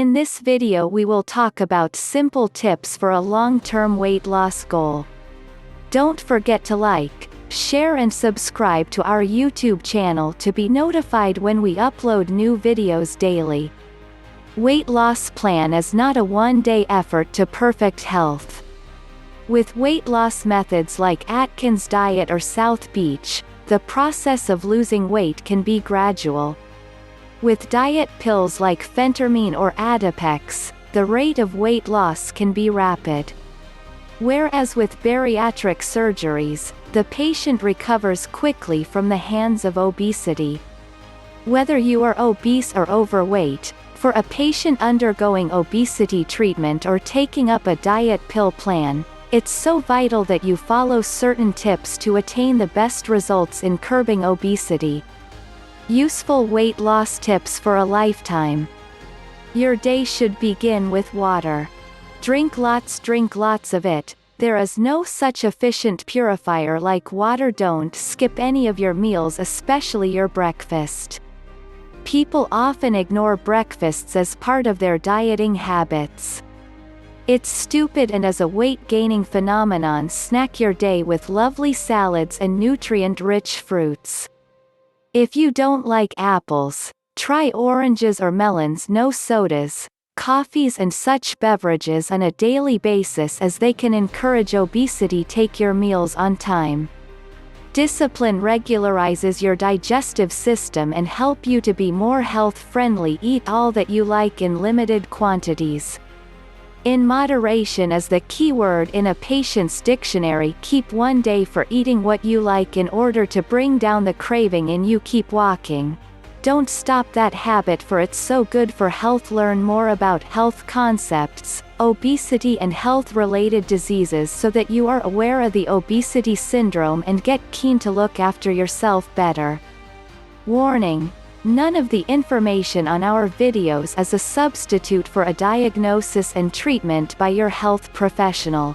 In this video we will talk about simple tips for a long-term weight loss goal. Don't forget to like, share and subscribe to our YouTube channel to be notified when we upload new videos daily. Weight loss plan is not a one-day effort to perfect health. With weight loss methods like Atkins diet or South Beach, the process of losing weight can be gradual. With diet pills like Phentermine or Adipex, the rate of weight loss can be rapid. Whereas with bariatric surgeries, the patient recovers quickly from the hands of obesity. Whether you are obese or overweight, for a patient undergoing obesity treatment or taking up a diet pill plan, it's so vital that you follow certain tips to attain the best results in curbing obesity. Useful weight loss tips for a lifetime. Your day should begin with water. Drink lots of it. There is no such efficient purifier like water. Don't skip any of your meals, especially your breakfast. People often ignore breakfasts as part of their dieting habits. It's stupid and is a weight-gaining phenomenon. Snack your day with lovely salads and nutrient-rich fruits. If you don't like apples, try oranges or melons. No sodas, coffees and such beverages on a daily basis, as they can encourage obesity. Take your meals on time. Discipline regularizes your digestive system and help you to be more health-friendly. Eat all that you like in limited quantities. In moderation is the key word in a patient's dictionary. Keep one day for eating what you like in order to bring down the craving in you. Keep walking. Don't stop that habit, for it's so good for health. Learn more about health concepts, obesity and health-related diseases so that you are aware of the obesity syndrome and get keen to look after yourself better. Warning: none of the information on our videos is a substitute for a diagnosis and treatment by your health professional.